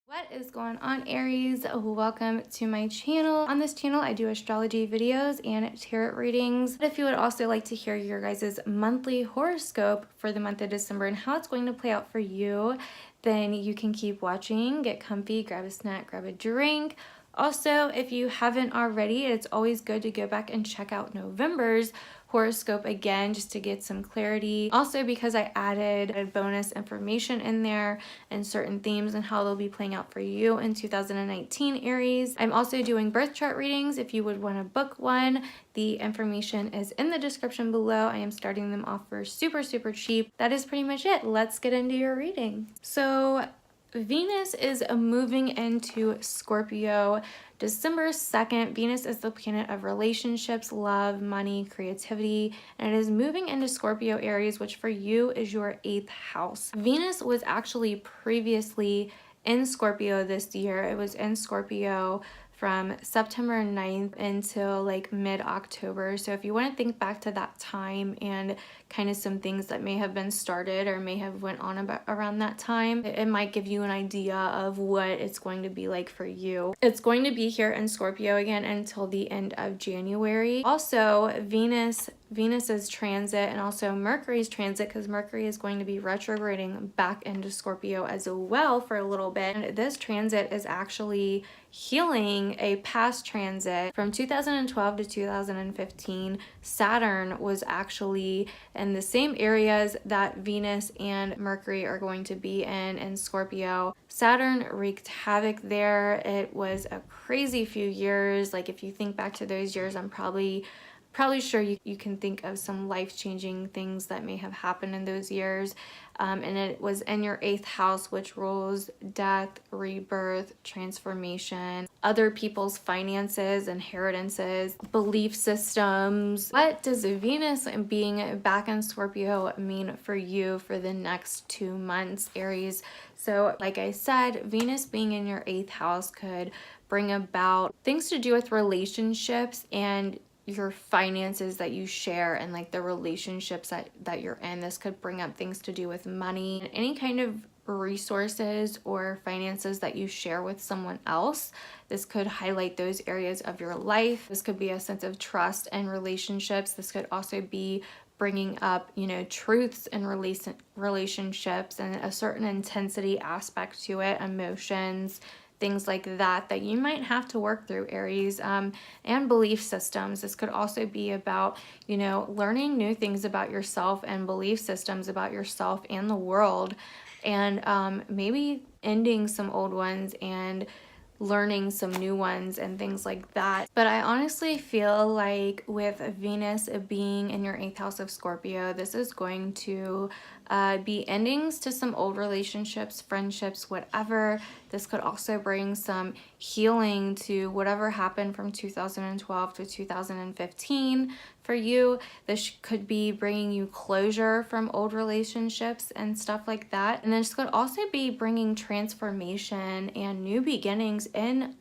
What is going on, Aries? Welcome to my channel. On this channel, I do astrology videos and tarot readings. If you would also like to hear your guys' monthly horoscope for the month of December and how it's going to play out for you, then you can keep watching, get comfy, grab a snack, grab a drink. Also, if you haven't already, it's always good to go back and check out November's horoscope again just to get some clarity. Also, because I added bonus information in there and certain themes and how they'll be playing out for you in 2019, Aries. I'm also doing birth chart readings if you would want to book one. The information is in the description below. I am starting them off for super cheap. That is pretty much it. Let's get into your reading. So Venus is moving into Scorpio December 2nd. Venus is the planet of relationships, love, money, creativity, and it is moving into Scorpio Aries, which for you is your 8th house. Venus was actually previously in Scorpio this year. It was in Scorpio from September 9th until like mid-October. So if you want to think back to that time and kind of some things that may have been started or may have went on about around that time, it might give you an idea of what it's going to be like for you. It's going to be here in Scorpio again until the end of January. Also, Venus's transit and also Mercury's transit, because Mercury is going to be retrograding back into Scorpio as well for a little bit. And this transit is actually healing a past transit from 2012 to 2015. Saturn was actually in the same areas that Venus and Mercury are going to be in Scorpio. Saturn wreaked havoc there. It was a crazy few years. Like if you think back to those years, I'm probably sure you can think of some life-changing things that may have happened in those years. And it was in your 8th house, which rules death, rebirth, transformation, other people's finances, inheritances, belief systems. What does Venus being back in Scorpio mean for you for the next 2 months, Aries? So like I said, Venus being in your 8th house could bring about things to do with relationships and your finances that you share and like the relationships that you're in. This could bring up things to do with money and any kind of resources or finances that you share with someone else. This could highlight those areas of your life. This could be a sense of trust and relationships. This could also be bringing up, truths in relationships and a certain intensity aspect to it, emotions, things like that you might have to work through, Aries, and belief systems. This could also be about, learning new things about yourself and belief systems about yourself and the world, and maybe ending some old ones and learning some new ones and things like that. But I honestly feel like with Venus being in your 8th house of Scorpio, this is going to be endings to some old relationships, friendships, whatever. This could also bring some healing to whatever happened from 2012 to 2015 for you. This could be bringing you closure from old relationships and stuff like that. And this could also be bringing transformation and new beginnings in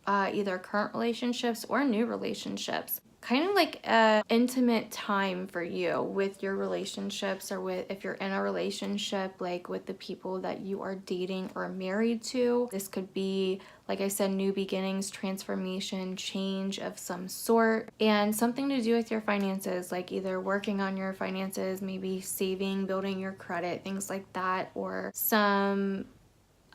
either current relationships or new relationships. Kind of like a intimate time for you with your relationships, or with if you're in a relationship, like with the people that you are dating or married to. This could be, like I said, new beginnings, transformation, change of some sort, and something to do with your finances, like either working on your finances, maybe saving, building your credit, things like that, or some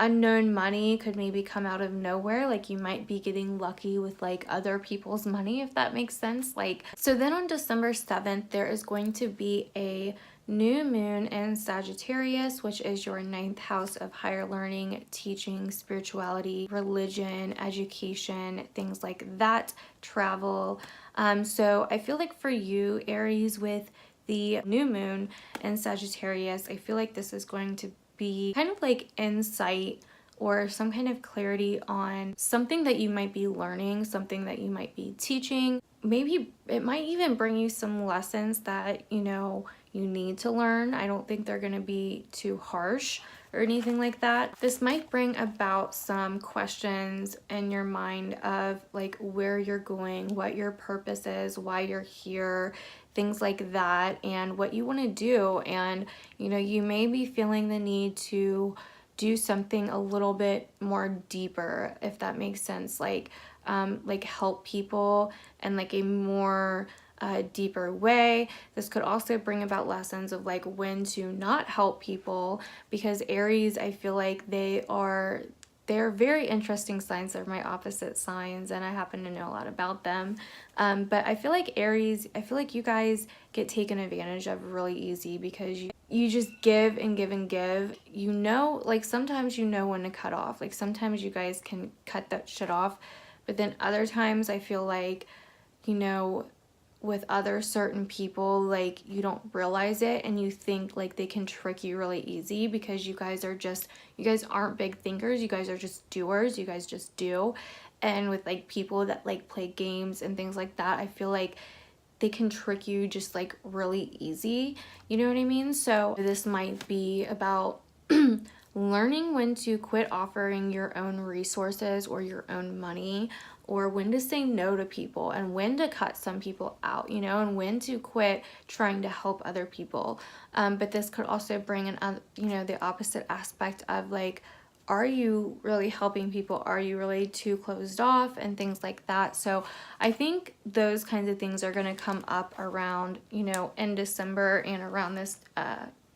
unknown money could maybe come out of nowhere. Like you might be getting lucky with like other people's money, if that makes sense. So then on December 7th, there is going to be a new moon in Sagittarius, which is your 9th house of higher learning, teaching, spirituality, religion, education, things like that, travel. So I feel like for you, Aries, with the new moon in Sagittarius, I feel like this is going to be kind of like insight or some kind of clarity on something that you might be learning, something that you might be teaching. Maybe it might even bring you some lessons that, you need to learn. I don't think they're going to be too harsh or anything like that. This might bring about some questions in your mind of like where you're going, what your purpose is, why you're here, things like that, and what you want to do. And you may be feeling the need to do something a little bit more deeper, if that makes sense, like help people in like a more deeper way. This could also bring about lessons of like when to not help people, because Aries, I feel like they're very interesting signs. They're my opposite signs, and I happen to know a lot about them. But I feel like Aries, I feel like you guys get taken advantage of really easy, because you just give and give and give. You know, like sometimes you know when to cut off. Like sometimes you guys can cut that shit off. But then other times I feel like, you know, with other certain people, like you don't realize it and you think like they can trick you really easy, because you guys aren't big thinkers, you guys are just doers, you guys just do. And with like people that like play games and things like that, I feel like they can trick you just like really easy, you know what I mean? So this might be about learning when to quit offering your own resources or your own money, or when to say no to people, and when to cut some people out, you know, and when to quit trying to help other people. But this could also bring an, you know, the opposite aspect of like, are you really helping people? Are you really too closed off and things like that? So I think those kinds of things are going to come up around, you know, in December and around this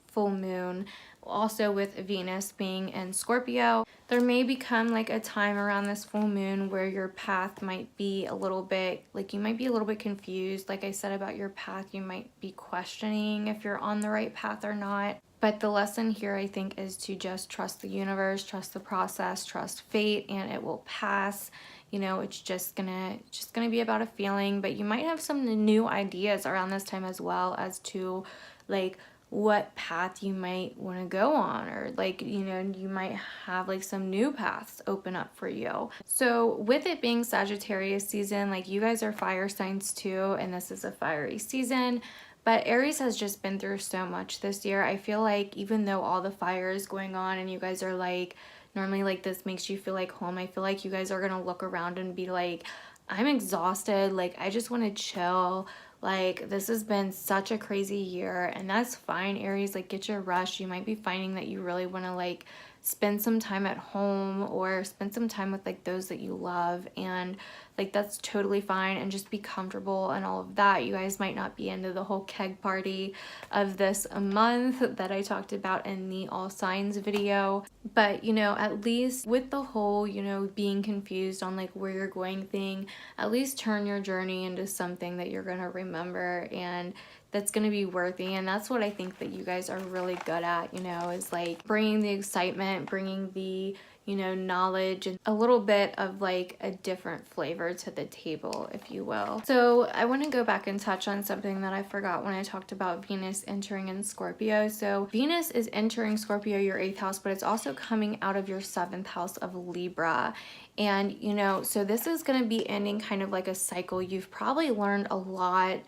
full moon. Also with Venus being in Scorpio, there may become like a time around this full moon where your path might be a little bit, like you might be a little bit confused. Like I said about your path, you might be questioning if you're on the right path or not. But the lesson here, I think, is to just trust the universe, trust the process, trust fate, and it will pass. You know, it's just gonna be about a feeling. But you might have some new ideas around this time as well, as to like what path you might want to go on, or like, you know, you might have like some new paths open up for you. So with it being Sagittarius season, like you guys are fire signs too, and this is a fiery season. But Aries has just been through so much this year. I feel like even though all the fire is going on and you guys are like, normally like this makes you feel like home, I feel like you guys are gonna look around and be like, I'm exhausted, like I just want to chill. Like this has been such a crazy year, and that's fine, Aries. Like get your rush. You might be finding that you really want to like spend some time at home or spend some time with like those that you love, and like that's totally fine, and just be comfortable and all of that. You guys might not be into the whole keg party of this month that I talked about in the all signs video, but you know, at least with the whole, you know, being confused on like where you're going thing, at least turn your journey into something that you're gonna remember and that's going to be worthy. And that's what I think that you guys are really good at, you know, is like bringing the excitement, bringing the, you know, knowledge, and a little bit of like a different flavor to the table, if you will. So I want to go back and touch on something that I forgot when I talked about Venus entering in Scorpio. So Venus is entering Scorpio, your 8th house, but it's also coming out of your 7th house of Libra. And, you know, so this is going to be ending kind of like a cycle. You've probably learned a lot.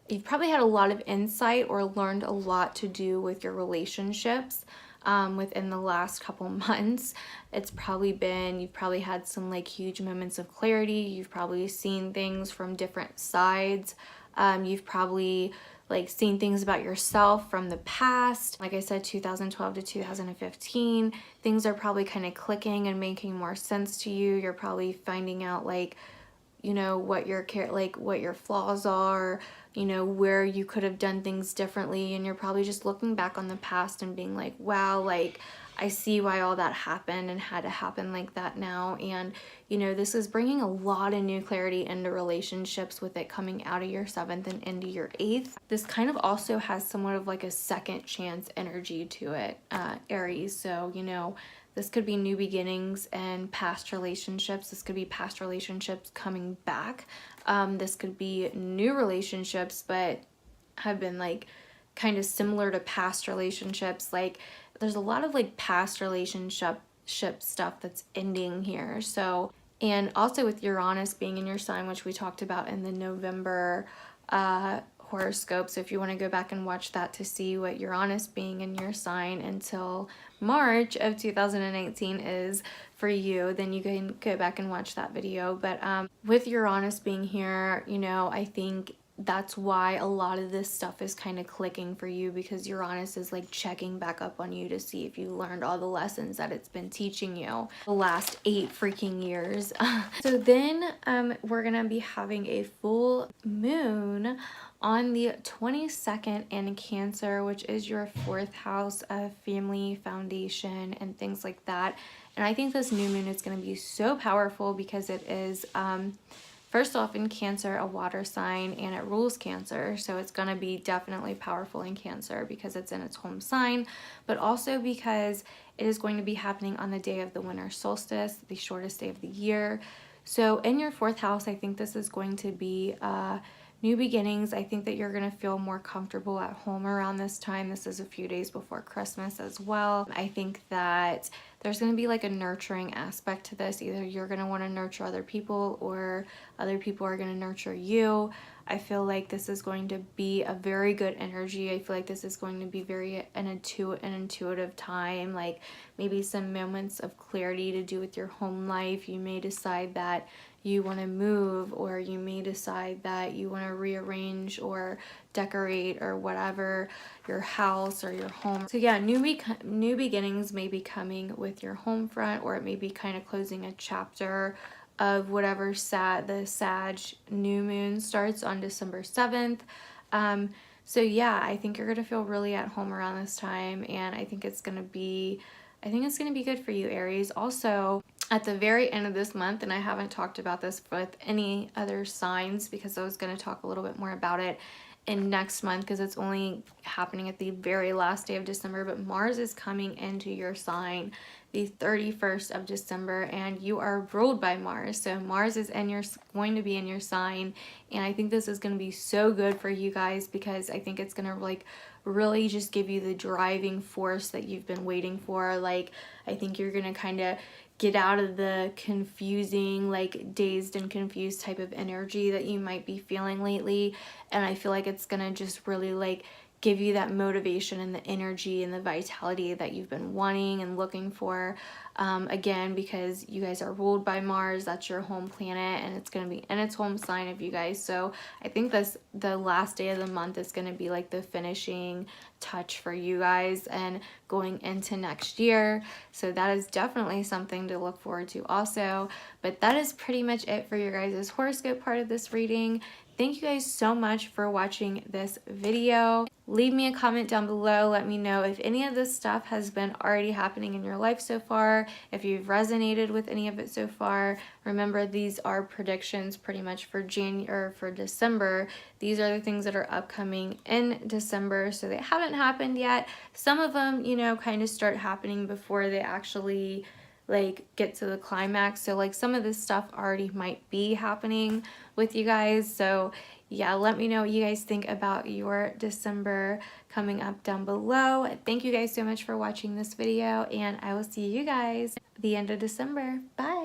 You've probably had a lot of insight or learned a lot to do with your relationships within the last couple months. It's probably been, you've probably had some like huge moments of clarity. You've probably seen things from different sides. You've probably like seen things about yourself from the past. Like I said, 2012 to 2015, things are probably kind of clicking and making more sense to you. You're probably finding out like, you know, what your flaws are, you know, where you could have done things differently, and you're probably just looking back on the past and being like, wow, like I see why all that happened and had to happen like that now. And you know, this is bringing a lot of new clarity into relationships with it coming out of your 7th and into your 8th. This kind of also has somewhat of like a second chance energy to it, Aries. So, you know, this could be new beginnings and past relationships. This could be past relationships coming back. This could be new relationships, but have been like kind of similar to past relationships. Like there's a lot of like past relationship stuff that's ending here. So, and also with Uranus being in your sign, which we talked about in the November horoscope. So if you want to go back and watch that to see what Uranus being in your sign until March of 2019 is for you, then you can go back and watch that video. But with Uranus being here, you know, I think that's why a lot of this stuff is kind of clicking for you, because Uranus is like checking back up on you to see if you learned all the lessons that it's been teaching you the last 8 freaking years. So then we're gonna be having a full moon on the 22nd in Cancer, which is your 4th house of family, foundation, and things like that. And I think this new moon is going to be so powerful because it is first off, in Cancer, a water sign, and it rules Cancer. So it's going to be definitely powerful in Cancer because it's in its home sign, but also because it is going to be happening on the day of the winter solstice, the shortest day of the year. So in your 4th house, I think this is going to be new beginnings. I think that you're going to feel more comfortable at home around this time. This is a few days before Christmas as well. I think that there's going to be like a nurturing aspect to this. Either you're going to want to nurture other people or other people are going to nurture you. I feel like this is going to be a very good energy. I feel like this is going to be very an intuitive time, like maybe some moments of clarity to do with your home life. You may decide that you want to move, or you may decide that you want to rearrange or decorate or whatever your house or your home. So yeah, new beginnings may be coming with your home front, or it may be kind of closing a chapter of whatever the Sag new moon starts on December 7th. So yeah, I think you're going to feel really at home around this time, and I think it's going to be good for you, Aries. Also, at the very end of this month, and I haven't talked about this with any other signs because I was going to talk a little bit more about it in next month because it's only happening at the very last day of December, but Mars is coming into your sign the 31st of December, and you are ruled by Mars. So Mars is going to be in your sign, and I think this is going to be so good for you guys because I think it's going to like really just give you the driving force that you've been waiting for. Like, I think you're going to kind of get out of the confusing, like dazed and confused type of energy that you might be feeling lately. And I feel like it's gonna just really like give you that motivation and the energy and the vitality that you've been wanting and looking for. Again, because you guys are ruled by Mars, that's your home planet, and it's going to be in its home sign of you guys. So I think the last day of the month is going to be like the finishing touch for you guys and going into next year. So that is definitely something to look forward to also. But that is pretty much it for your guys' horoscope part of this reading. Thank you guys so much for watching this video. Leave me a comment down below. Let me know if any of this stuff has been already happening in your life so far, if you've resonated with any of it so far. Remember, these are predictions pretty much for December. These are the things that are upcoming in December, so they haven't happened yet. Some of them, you know, kind of start happening before they actually like get to the climax. So like some of this stuff already might be happening with you guys. So yeah, let me know what you guys think about your December coming up down below. Thank you guys so much for watching this video, and I will see you guys at the end of December. Bye.